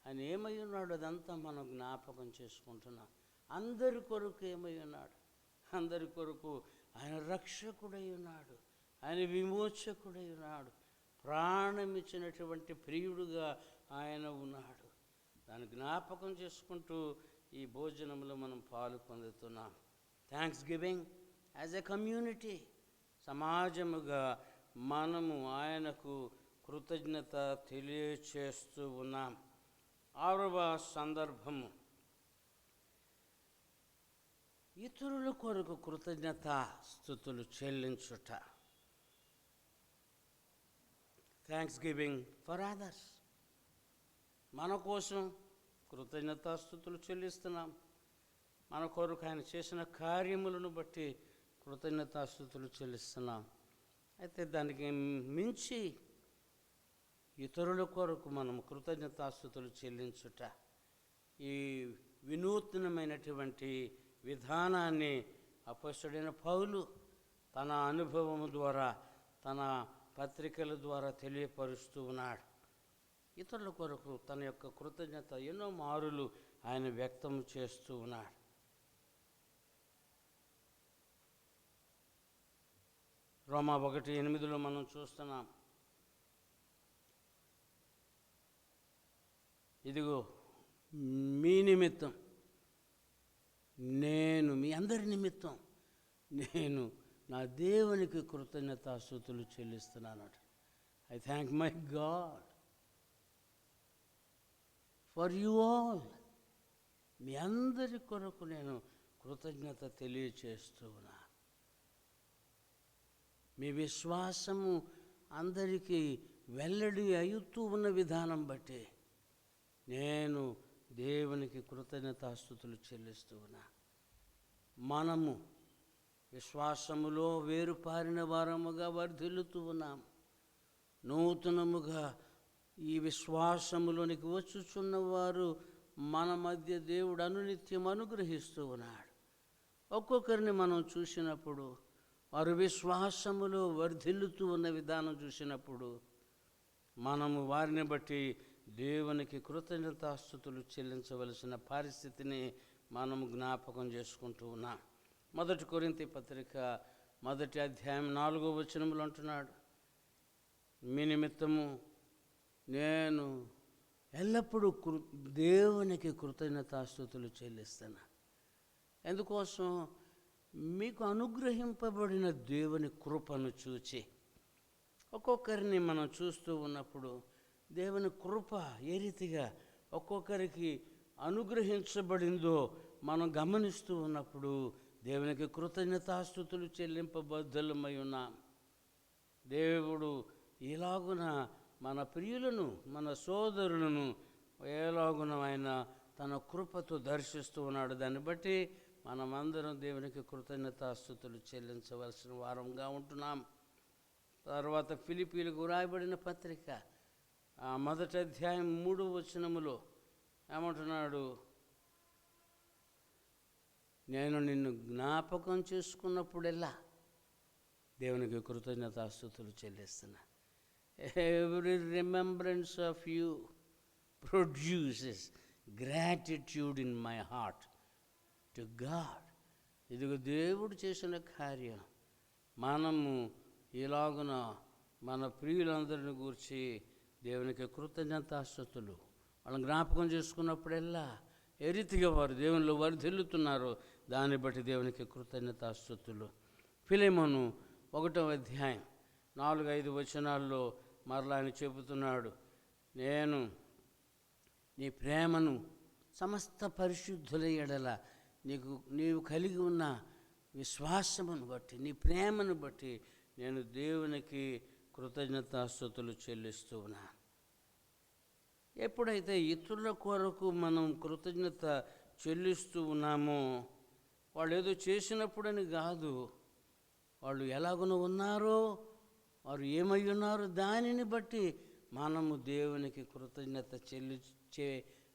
ఆయన ఏమై ఉన్నాడు అదంతా మనం జ్ఞాపకం చేసుకుంటున్నాం. అందరి కొరకు ఏమై ఉన్నాడు? అందరి కొరకు ఆయన రక్షకుడై ఉన్నాడు, ఆయన విమోచకుడై ఉన్నాడు, ప్రాణం ఇచ్చినటువంటి ప్రియుడుగా ఆయన ఉన్నాడు. దాన్ని జ్ఞాపకం చేసుకుంటూ ఈ భోజనంలో మనం పాలు పొందుతున్నాం. Thanksgiving as a community, సమాజముగా మనము ఆయనకు కృతజ్ఞత తెలియచేస్తూ ఉన్నాం. 6వ సందర్భము, ఇతరుల కొరకు కృతజ్ఞత స్తుతులు చెల్లించుట. థ్యాంక్స్ గివింగ్ ఫర్ అదర్స్, మన కోసం కృతజ్ఞతాస్తుతులు చెల్లిస్తున్నాం. మన కొరకు ఆయన చేసిన కార్యములను బట్టి కృతజ్ఞతాస్తుతులు చెల్లిస్తున్నాం. అయితే దానికి మించి ఇతరుల కొరకు మనం కృతజ్ఞతాస్తుతులు చెల్లించుట, ఈ వినూత్నమైనటువంటి విధానాన్ని అపొస్తలుడైన పౌలు తన అనుభవము ద్వారా, తన పత్రికల ద్వారా తెలియపరుస్తూ ఉన్నాడు. ఇతరుల కొరకు తన యొక్క కృతజ్ఞత ఎన్నో మారులు ఆయన వ్యక్తం చేస్తూ ఉన్నాడు. రోమా 1:8 మనం చూస్తున్నాం, ఇదిగో మీ నిమిత్తం నేను, మీ అందరి నిమిత్తం నేను నా దేవునికి కృతజ్ఞతాస్తుతులు చెల్లిస్తున్నాను. I thank my God for you all, మీ అందరి కొరకు నేను కృతజ్ఞత తెలియచేస్తూ ఉన్నా. మీ విశ్వాసము అందరికీ వెల్లడి అవుతూ ఉన్న విధానం బట్టి నేను దేవునికి కృతజ్ఞతాస్తుతులు చెల్లిస్తూ ఉన్నా. మనము విశ్వాసములో వేరుపారిన వారముగా వర్ధిల్లుతూ ఉన్నాం. నూతనముగా ఈ విశ్వాసములోనికి వచ్చుచున్నవారు మన మధ్య దేవుడు అనునిత్యం అనుగ్రహిస్తూ ఉన్నాడు. ఒక్కొక్కరిని మనం చూసినప్పుడు, వారు విశ్వాసములో వర్ధిల్లుతూ ఉన్న విధానం చూసినప్పుడు, మనము వారిని బట్టి దేవునికి కృతజ్ఞతాస్తుతులు చెల్లించవలసిన పరిస్థితిని మనము జ్ఞాపకం చేసుకుంటూ ఉన్నాం. 1 కొరింథీ పత్రిక 1వ అధ్యాయం 4వ వచనములో అంటున్నాడు, మీ నిమిత్తము నేను ఎల్లప్పుడూ దేవునికి కృతజ్ఞతాస్తుతులు చెల్లిస్తాను. ఎందుకోసం? మీకు అనుగ్రహింపబడిన దేవుని కృపను చూచి. ఒక్కొక్కరిని మనం చూస్తూ ఉన్నప్పుడు దేవుని కృప ఏ రీతిగా ఒక్కొక్కరికి అనుగ్రహించబడిందో మనం గమనిస్తూ ఉన్నప్పుడు దేవునికి కృతజ్ఞతాస్తుతులు చెల్లింపబద్ధులమై ఉన్నాం. దేవుడు ఇలాగున మన ప్రియులను, మన సోదరులను ఎలాగున ఆయన తన కృపతో దర్శిస్తూ ఉన్నాడు. దాన్ని బట్టి మనమందరం దేవునికి కృతజ్ఞతాస్తుతులు చెల్లించవలసిన వారంగా ఉంటున్నాం. తర్వాత ఫిలిప్పీలకు రాయబడిన పత్రిక 1వ అధ్యాయం 3వ వచనములో ఏమంటున్నాడు? నేను నిన్ను జ్ఞాపకం చేసుకున్నప్పుడెల్లా దేవునికి కృతజ్ఞతాస్తుతులు చెల్లిస్తున్నా. Every remembrance of you produces gratitude in my heart to God. ఇదిగో దేవుడు చేసిన కార్యం. మనము ఇలాగున మన ప్రియులందరిని గూర్చి దేవునికి కృతజ్ఞతాస్తుతులు వాళ్ళని జ్ఞాపకం చేసుకున్నప్పుడెల్లా ఏ రీతిగా వారు దేవునిలో వర్ధిల్లుతున్నారో దాన్ని బట్టి దేవునికి కృతజ్ఞతాస్తుతులు. ఫిలెమోను 1వ అధ్యాయం 4-5 వచనాల్లో మరలా ఆయన చెబుతున్నాడు, నేను నీ ప్రేమను సమస్త పరిశుద్ధుల ఎడల నీవు కలిగి ఉన్న విశ్వాసమును బట్టి, నీ ప్రేమను బట్టి నేను దేవునికి కృతజ్ఞతాస్తుతులు చెల్లిస్తూ ఉన్నాను. ఎప్పుడైతే ఇతరుల కొరకు మనం కృతజ్ఞత చెల్లిస్తూ ఉన్నామో, వాళ్ళు ఏదో చేసినప్పుడని కాదు, వాళ్ళు ఎలాగున ఉన్నారో, వారు ఏమై ఉన్నారో దానిని బట్టి మనము దేవునికి కృతజ్ఞత చెల్లించే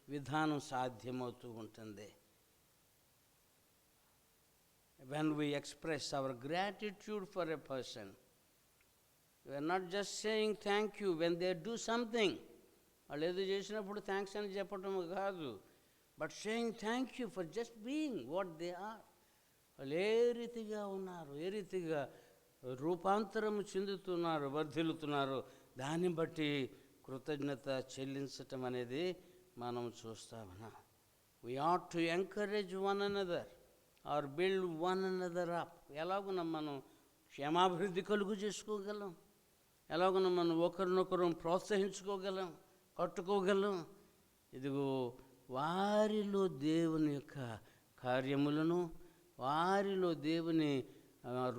విధానం సాధ్యమవుతూ ఉంటుంది. When we express our gratitude for a person, we are not just saying thank you when they do something. వాళ్ళు ఏదో చేసినప్పుడు థ్యాంక్స్ అని చెప్పటం కాదు, but saying thank you for just being what they are. వాళ్ళు ఏ రీతిగా ఉన్నారు, ఏ రీతిగా రూపాంతరము చెందుతున్నారు, వర్ధిల్లుతున్నారు, దాన్ని బట్టి కృతజ్ఞత చెల్లించటం అనేది మనం చూస్తామన్నా. We ought to encourage one another or build one another up. ఎలాగున మనం క్షేమాభివృద్ధి కలుగు చేసుకోగలం, ఎలాగున మనం ఒకరినొకరు ప్రోత్సహించుకోగలం, కట్టుకోగలం. ఇదిగో వారిలో దేవుని యొక్క కార్యములను, వారిలో దేవుని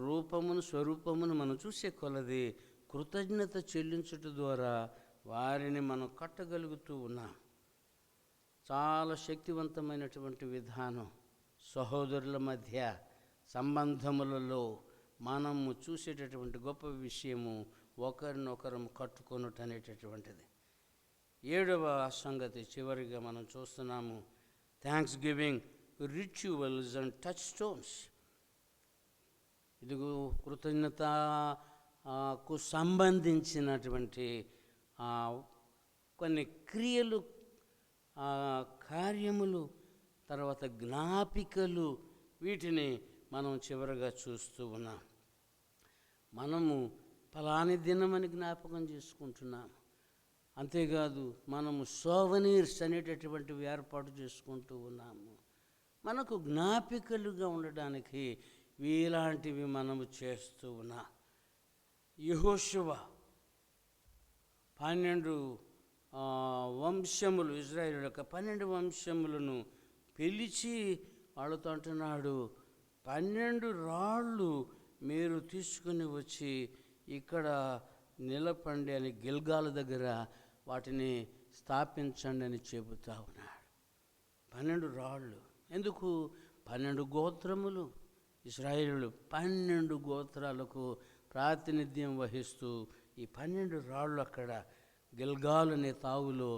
రూపమును, స్వరూపమును మనం చూసే కొలది కృతజ్ఞత చెల్లించుట ద్వారా వారిని మనం కట్టగలుగుతూ ఉన్నాం. చాలా శక్తివంతమైనటువంటి విధానం. సహోదరుల మధ్య సంబంధములలో మనము చూసేటటువంటి గొప్ప విషయము ఒకరినొకరం కట్టుకొనుట అనేటటువంటిది. 7వ సంగతి చివరిగా మనం చూస్తున్నాము, thanks giving rituals and touch stones. ఇదిగో కృతజ్ఞతకు సంబంధించినటువంటి కొన్ని క్రియలు, కార్యములు, తర్వాత జ్ఞాపికలు, వీటిని మనం చివరగా చూస్తూ ఉన్నాం. మనము ఫలాని దినమని జ్ఞాపకం చేసుకుంటున్నాం. అంతేకాదు మనము సోవనీర్స్ అనేటటువంటివి ఏర్పాటు చేసుకుంటూ ఉన్నాము. మనకు జ్ఞాపికలుగా ఉండడానికి ఇలాంటివి మనము చేస్తూ ఉన్నాం. యెహోషువ 12 వంశములు, ఇశ్రాయేలు యొక్క 12 వంశములను పిలిచి వాళ్ళతో అంటున్నాడు, 12 రాళ్ళు మీరు తీసుకుని వచ్చి ఇక్కడ నిలపండి అని, గిల్గాల దగ్గర వాటిని స్థాపించండి అని చెబుతా ఉన్నాడు. 12 రాళ్ళు ఎందుకు? 12 గోత్రములు, ఇశ్రాయేలు 12 గోత్రాలకు ప్రాతినిధ్యం వహిస్తూ ఈ 12 రాళ్ళు అక్కడ గిల్గాల్ అనే తావులో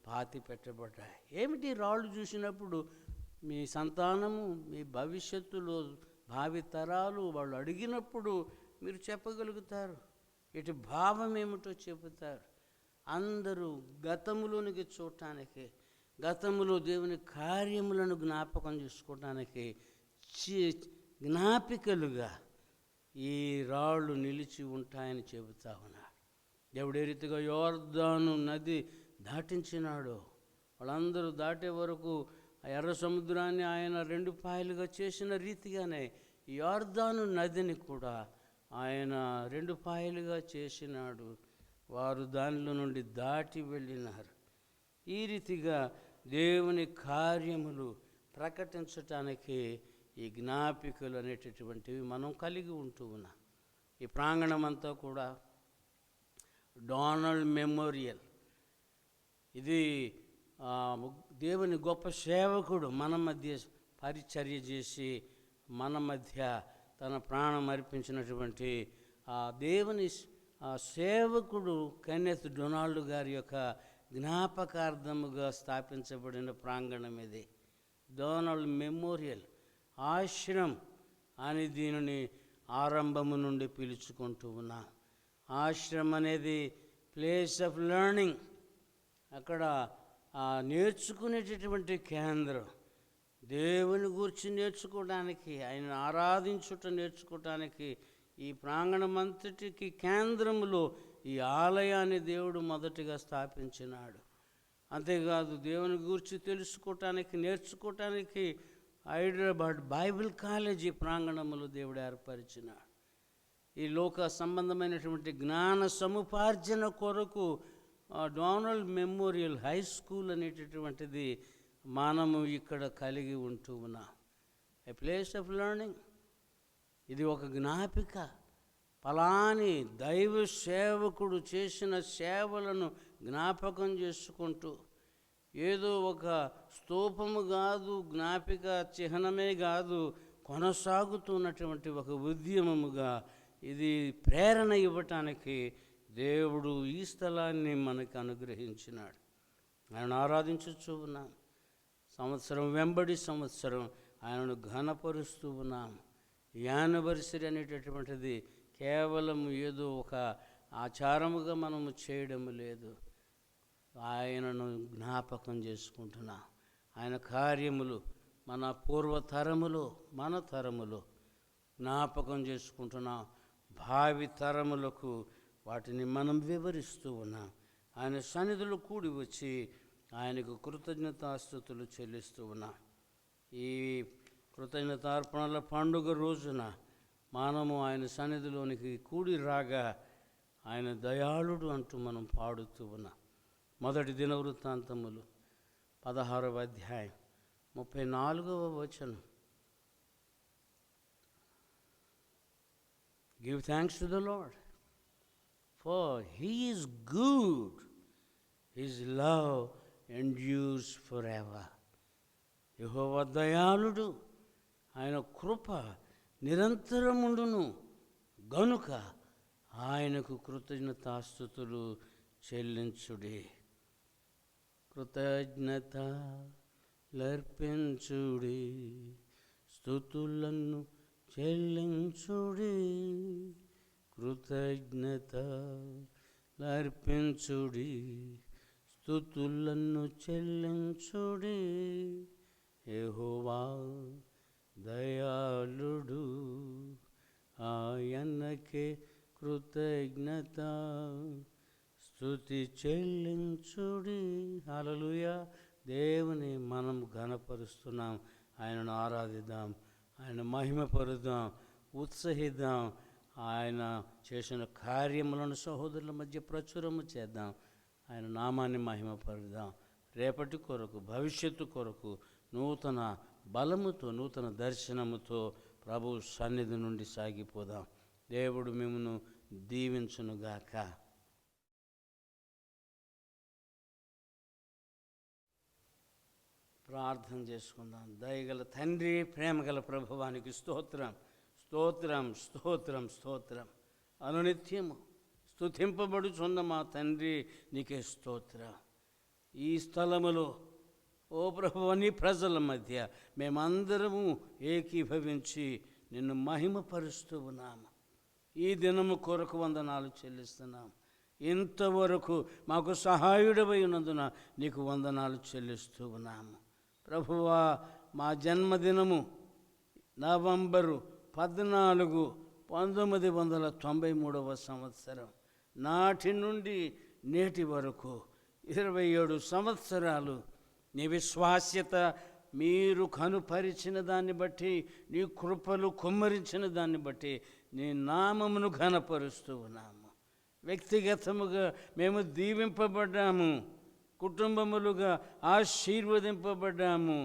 పాతి పెట్టబడ్డాయి. ఏమిటి రాళ్ళు చూసినప్పుడు మీ సంతానము, మీ భవిష్యత్తులో భావి తరాలు వాళ్ళు అడిగినప్పుడు మీరు చెప్పగలుగుతారు, ఇటు భావం ఏమిటో చెబుతారు. అందరూ గతములోనికి చూడటానికి, గతములో దేవుని కార్యములను జ్ఞాపకం చేసుకోవటానికి జ్ఞాపికలుగా ఈ రాళ్ళు నిలిచి ఉంటాయని చెబుతా ఉన్నాడు. దేవుడు ఏ రీతిగా యోర్దాను నది దాటించినాడో, వాళ్ళందరూ దాటే వరకు ఎర్ర సముద్రాన్ని ఆయన 2 పాయలుగా చేసిన రీతిగానే యోర్దాను నదిని కూడా ఆయన 2 పాయలుగా చేసినాడు. వారు దానిలో నుండి దాటి వెళ్ళినారు. ఈ రీతిగా దేవుని కార్యములు ప్రకటించటానికి ఈ జ్ఞాపికలు అనేటటువంటివి మనం కలిగి ఉంటూ ఉన్నాం. ఈ ప్రాంగణం అంతా కూడా డొనాల్డ్ మెమోరియల్. ఇది దేవుని గొప్ప సేవకుడు మన మధ్య పరిచర్య చేసి మన మధ్య తన ప్రాణం అర్పించినటువంటి దేవుని సేవకుడు కెన్నెత్ డొనాల్డ్ గారి యొక్క జ్ఞాపకార్థముగా స్థాపించబడిన ప్రాంగణం ఇది. డొనాల్డ్ మెమోరియల్ ఆశ్రమ్ అని దీనిని ఆరంభము నుండి పిలుచుకుంటూ ఉన్నాం. ఆశ్రమ్ అనేది ప్లేస్ ఆఫ్ లెర్నింగ్. అక్కడ నేర్చుకునేటటువంటి కేంద్రం. దేవుని గురించి నేర్చుకోవడానికి, ఆయన ఆరాధించుట నేర్చుకోవటానికి ఈ ప్రాంగణం అంతటికి కేంద్రములో ఈ ఆలయాన్ని దేవుడు మొదటిగా స్థాపించినాడు. అంతేకాదు దేవుని గురించి తెలుసుకోవటానికి, నేర్చుకోవటానికి హైదరాబాద్ బైబిల్ కాలేజీ ప్రాంగణములో దేవుడు ఏర్పరిచినాడు. ఈ లోక సంబంధమైనటువంటి జ్ఞాన సముపార్జన కొరకు డొనాల్డ్ మెమోరియల్ హై స్కూల్ అనేటటువంటిది మనము ఇక్కడ కలిగి ఉంటూ ఉన్నాం. ఏ ప్లేస్ ఆఫ్ లెర్నింగ్. ఇది ఒక జ్ఞాపిక. ఫలాని దైవ సేవకుడు చేసిన సేవలను జ్ఞాపకం చేసుకుంటూ, ఏదో ఒక స్తూపము కాదు, జ్ఞాపిక చిహ్నమే కాదు, కొనసాగుతున్నటువంటి ఒక ఉద్యమముగా ఇది ప్రేరణ ఇవ్వటానికి దేవుడు ఈ స్థలాన్ని మనకు అనుగ్రహించినాడు. ఆయన ఆరాధించుచూ ఉన్నాం. సంవత్సరం వెంబడి సంవత్సరం ఆయనను ఘనపరుస్తూ ఉన్నాం. యానివర్సరీ అనేటటువంటిది కేవలం ఏదో ఒక ఆచారముగా మనము చేయడం లేదు. ఆయనను జ్ఞాపకం చేసుకుంటున్నాం. ఆయన కార్యములు మన పూర్వతరములో, మన తరములో జ్ఞాపకం చేసుకుంటున్నాం. భావి తరములకు వాటిని మనం వివరిస్తూ ఉన్నాం. ఆయన సన్నిధిలో కూడి వచ్చి ఆయనకు కృతజ్ఞతాస్తుతులు చెల్లిస్తూ ఉన్నాం. ఈ కృతజ్ఞతార్పణల పండుగ రోజున మనము ఆయన సన్నిధిలోనికి కూడి రాగా ఆయన దయాళుడు అంటూ మనం పాడుతూ ఉన్నాం. మొదటి దినవృత్తాంతములు 16వ అధ్యాయం 34వ వచనం. Give thanks to the Lord, for He is good. His love endures forever. యెహోవా దయాళుడు, ఆయన కృప నిరంతరముండును గనుక ఆయనకు కృతజ్ఞతాస్తుతులు చెల్లించుడి. కృతజ్ఞతలర్పించుడి, స్తుతులను చెల్లించుడి. కృతజ్ఞతలర్పించుడి, స్తుతులను చెల్లించుడి. యెహోవా దయాళుడు, ఆయనకే కృతజ్ఞత స్తుతి చెల్లించుడి. హల్లెలూయా. దేవుని మనం ఘనపరుస్తున్నాం. ఆయనను ఆరాధిద్దాం, ఆయన మహిమపరుద్దాం, ఉత్సహిద్దాం. ఆయన చేసిన కార్యములను సహోదరుల మధ్య ప్రచురము చేద్దాం. ఆయన నామాన్ని మహిమపరుద్దాం. రేపటి కొరకు, భవిష్యత్తు కొరకు నూతన బలముతో, నూతన దర్శనముతో ప్రభు సన్నిధి నుండి సాగిపోదాం. దేవుడు మిమ్మును దీవించునుగాక. ప్రార్థన చేసుకుందాం. దయగల తండ్రి, ప్రేమగల ప్రభువానికి స్తోత్రం, స్తోత్రం, స్తోత్రం, స్తోత్రం. అనునిత్యము స్తుతింపబడుచున్న మా తండ్రి, నీకే స్తోత్రం. ఈ స్థలములో ఓ ప్రభువా, నీ ప్రజల మధ్య మేమందరము ఏకీభవించి నిన్ను మహిమపరుస్తూ ఉన్నాము. ఈ దినము కొరకు వందనాలు చెల్లిస్తున్నాం. ఇంతవరకు మాకు సహాయుడవై ఉన్నందున నీకు వందనాలు చెల్లిస్తూ ఉన్నాము. ప్రభువా, మా జన్మదినము నవంబరు 14, 1993వ సంవత్సరం నాటి నుండి నేటి వరకు 27 సంవత్సరాలు నీ విశ్వాస్యత మీరు కనుపరిచిన దాన్ని బట్టి, నీ కృపలు కుమ్మరించిన దాన్ని బట్టి నీ నామమును ఘనపరుస్తూ ఉన్నాము. వ్యక్తిగతముగా మేము దీవింపబడ్డాము, కుటుంబములుగా ఆశీర్వదింపబడ్డాము,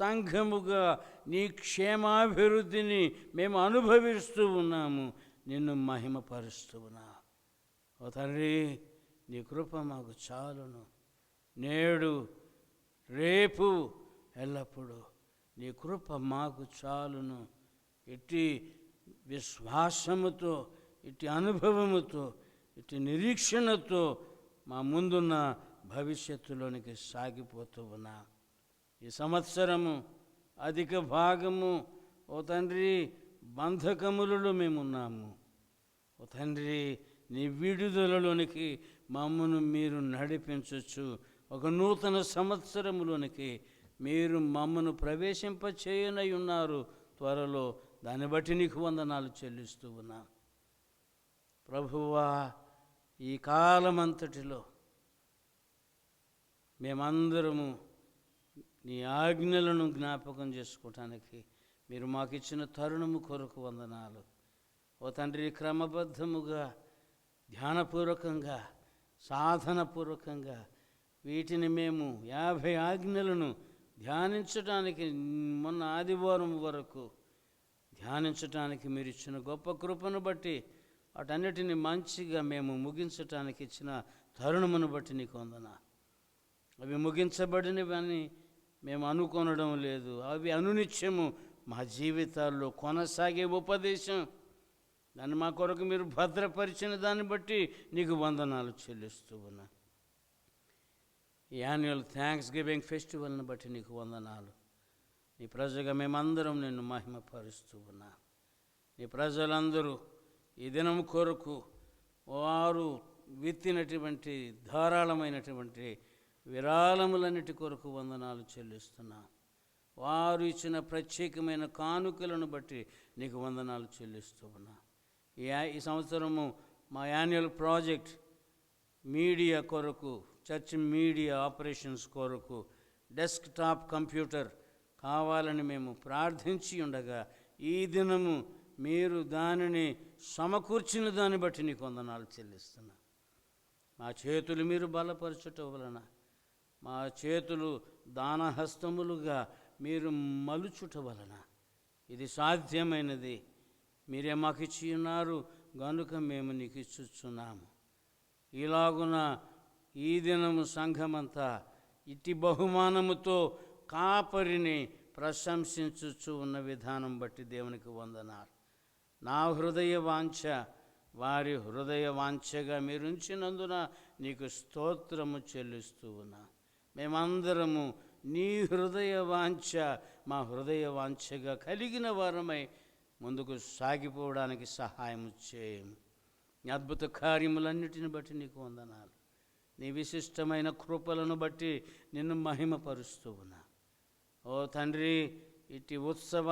సంఘముగా నీ క్షేమాభివృద్ధిని మేము అనుభవిస్తూ ఉన్నాము. నిన్ను మహిమపరుస్తూ ఉన్నాము. ఓ తండ్రి, నీ కృప మాకు చాలును. నేడు, రేపు, ఎల్లప్పుడూ నీ కృప మాకు చాలును. ఇట్టి విశ్వాసముతో, ఇట్టి అనుభవముతో, ఇట్టి నిరీక్షణతో మా ముందున్న భవిష్యత్తులోనికి సాగిపోతూ ఉన్నా. ఈ సంవత్సరము అధిక భాగము ఓ తండ్రి బంధకములలో మేమున్నాము. ఓ తండ్రి, నీ విడుదలలోనికి మమ్మను మీరు నడిపించవచ్చు. ఒక నూతన సంవత్సరములోనికి మీరు మమ్మను ప్రవేశింపచేయనై ఉన్నారు త్వరలో. దాన్ని బట్టి నీకు వందనాలు చెల్లిస్తూ ఉన్నా. ప్రభువా, ఈ కాలమంతటిలో మేమందరము నీ ఆజ్ఞలను జ్ఞాపకం చేసుకోవటానికి మీరు మాకు ఇచ్చిన తరుణము కొరకు వందనాలు. ఓ ఓ తండ్రి, క్రమబద్ధముగా, ధ్యానపూర్వకంగా, సాధనపూర్వకంగా వీటిని మేము 50 ఆజ్ఞలను ధ్యానించడానికి మొన్న ఆదివారం వరకు ధ్యానించటానికి మీరు ఇచ్చిన గొప్ప కృపను బట్టి, వాటన్నిటిని మంచిగా మేము ముగించటానికి ఇచ్చిన తరుణమును బట్టి నీకు వందనాలు. అవి ముగించబడినవని మేము అనుకొనడం లేదు. అవి అనునిత్యము మా జీవితాల్లో కొనసాగే ఉపదేశం. దాన్ని మా కొరకు మీరు భద్రపరిచిన దాన్ని బట్టి నీకు వందనాలు చెల్లిస్తూ ఉన్నా. ఈ యాన్యువల్ థ్యాంక్స్ గివింగ్ ఫెస్టివల్ని బట్టి నీకు వందనాలు. నీ ప్రజగా మేమందరం నిన్ను మహిమపరుస్తూ ఉన్నా. నీ ప్రజలందరూ ఈ దినం కొరకు వారు విత్తినటువంటి ధారాళమైనటువంటి విరాళములన్నిటి కొరకు వందనాలు చెల్లిస్తున్నా. వారు ఇచ్చిన ప్రత్యేకమైన కానుకలను బట్టి నీకు వందనాలు చెల్లిస్తూ ఉన్నా. ఈ సంవత్సరము మా యాన్యువల్ ప్రాజెక్ట్ మీడియా కొరకు, చర్చ్ మీడియా ఆపరేషన్స్ కొరకు డెస్క్టాప్ కంప్యూటర్ కావాలని మేము ప్రార్థించి ఉండగా, ఈ దినము మీరు దానిని సమకూర్చిన దాన్ని బట్టి నీకు వందనాలు చెల్లిస్తున్నా. మా చేతులు మీరు బలపరచటం వలన, మా చేతులు దానహస్తములుగా మీరు మలుచుట వలన ఇది సాధ్యమైనది. మీరే మాకు ఇచ్చి ఉన్నారు గనుక మేము నీకు ఇచ్చుచున్నాము. ఇలాగున ఈ దినము సంఘమంతా ఇట్టి బహుమానముతో కాపరిని ప్రశంసించుచు ఉన్న విధానం బట్టి దేవునికి వందనాలు. నా హృదయ వాంఛ వారి హృదయ వాంఛగా మీరు ఉంచినందున నీకు స్తోత్రము చెల్లిస్తూ ఉన్నా. మేమందరము నీ హృదయ వాంఛ మా హృదయ వాంఛగా కలిగిన వారమై ముందుకు సాగిపోవడానికి సహాయం చేయము. నీ అద్భుత కార్యములన్నిటిని బట్టి నీకు వందనాలు. నీ విశిష్టమైన కృపలను బట్టి నిన్ను మహిమపరుస్తూ ఉన్నా. ఓ తండ్రి, ఇట్టి ఉత్సవ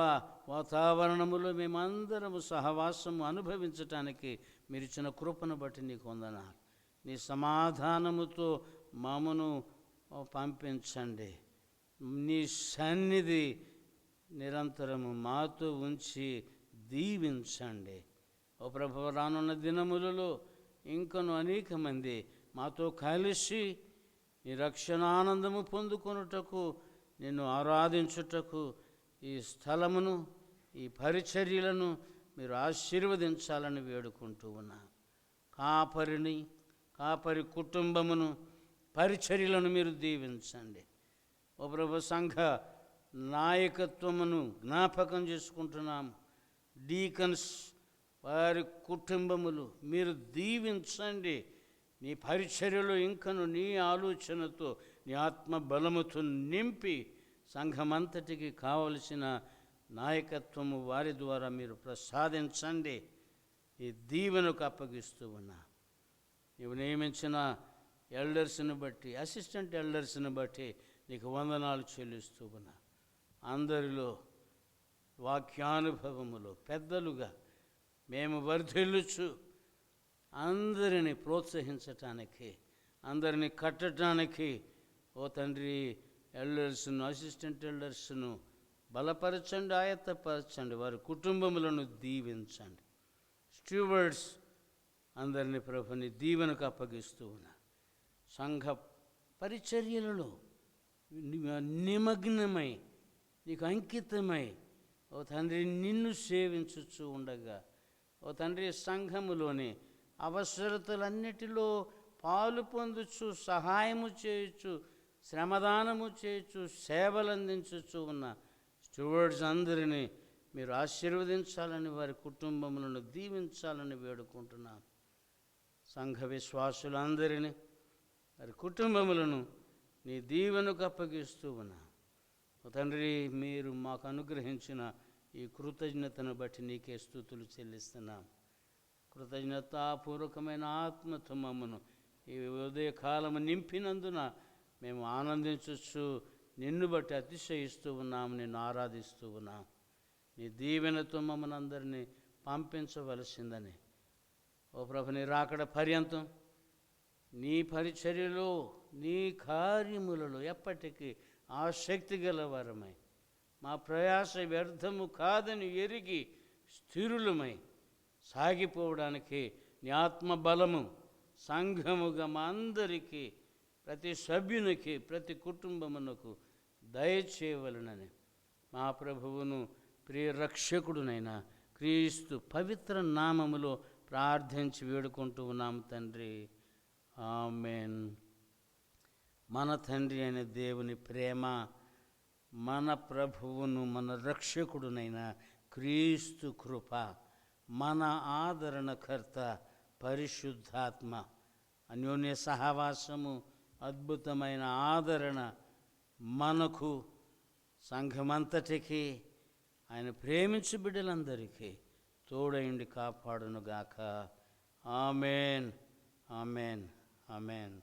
వాతావరణములో మేమందరము సహవాసము అనుభవించటానికి మీరు ఇచ్చిన కృపను బట్టి నీకు వందనాలు. నీ సమాధానముతో మమ్మను పంపించండి. నీ సన్నిధి నిరంతరము మాతో ఉంచి దీవించండి. ఓ ప్రభువు, రానున్న దినములలో ఇంకను అనేక మంది మాతో కలిసి నీ రక్షణానందము పొందుకొనుటకు, నిన్ను ఆరాధించుటకు ఈ స్థలమును, ఈ పరిచర్యలను మీరు ఆశీర్వదించాలని వేడుకుంటూ ఉన్నా. కాపరి కుటుంబమును, పరిచర్యలను మీరు దీవించండి. ఓ ప్రభు, సంఘ నాయకత్వమును జ్ఞాపకం చేసుకుంటున్నాము. డీకన్స్ వారి కుటుంబములు మీరు దీవించండి. నీ పరిచర్యలో ఇంకను నీ ఆలోచనతో, నీ ఆత్మ బలముతో నింపి సంఘమంతటికి కావలసిన నాయకత్వము వారి ద్వారా మీరు ప్రసాదించండి. ఈ దీవెనకు అప్పగిస్తూ ఉన్నా. నీవు నియమించిన ఎల్డర్స్ని బట్టి, అసిస్టెంట్ ఎల్డర్స్ని బట్టి నీకు వందనాలు చెల్లిస్తూ ఉన్నా. అందరిలో వాక్యానుభవములో పెద్దలుగా మేము వర్ధిల్లుచు అందరిని ప్రోత్సహించటానికి, అందరిని కట్టడానికి, ఓ తండ్రి, ఎల్డర్స్ను, అసిస్టెంట్ ఎల్డర్స్ను బలపరచండి, ఆయత్తపరచండి, వారి కుటుంబములను దీవించండి. స్టూవర్డ్స్ అందరినీ ప్రభుని దీవెనకు అప్పగిస్తూ ఉన్నా. సంఘ పరిచర్యలలో నిమగ్నమై నీకు అంకితమై, ఓ తండ్రి, నిన్ను సేవించుచు ఉండగా, ఓ తండ్రి, సంఘములోని అవసరతలన్నిటిలో పాలు పొందుచు, సహాయము చేయొచ్చు, శ్రమదానము చేయొచ్చు, సేవలు అందించచ్చు ఉన్న స్టూవర్డ్స్ అందరినీ మీరు ఆశీర్వదించాలని, వారి కుటుంబములను దీవించాలని వేడుకుంటున్నాను. సంఘ విశ్వాసులందరినీ, వారి కుటుంబములను నీ దీవెనకు అప్పగిస్తూ ఉన్నా. తండ్రి, మీరు మాకు అనుగ్రహించిన ఈ కృతజ్ఞతను బట్టి నీకే స్తుతులు చెల్లిస్తున్నాం. కృతజ్ఞతాపూర్వకమైన ఆత్మతో మమ్మను ఈ ఉదయకాలము నింపినందున మేము ఆనందించచ్చు, నిన్ను బట్టి అతిశయిస్తూ ఉన్నాము, నిన్ను ఆరాధిస్తూ ఉన్నాం. నీ దీవెనతో మమ్మల్ని అందరినీ పంపించవలసిందని, ఓ ప్రభు, నీ రాకడ పర్యంతం నీ పరిచర్యలో, నీ కార్యములలో ఎప్పటికీ ఆసక్తి గలవారమై, మా ప్రయాస వ్యర్థము కాదని ఎరిగి స్థిరులమై సాగిపోవడానికి నీ ఆత్మ బలము సంఘముగా మా అందరికీ, ప్రతి సభ్యునికి, ప్రతి కుటుంబమునకు దయచేయవలనని మా ప్రభువును ప్రియ రక్షకుడునైనా క్రీస్తు పవిత్ర నామములో ప్రార్థించి వేడుకుంటూ ఉన్నాము తండ్రి. ఆమేన్. మన తండ్రి అయిన దేవుని ప్రేమ, మన ప్రభువును మన రక్షకుడునైన క్రీస్తు కృప, మన ఆదరణకర్త పరిశుద్ధాత్మ అన్యోన్య సహవాసము, అద్భుతమైన ఆదరణ మనకు, సంఘమంతటికి, ఆయన ప్రేమించు బిడ్డలందరికీ తోడైండి కాపాడునుగాక. ఆమేన్, ఆమేన్, ఆమేన్.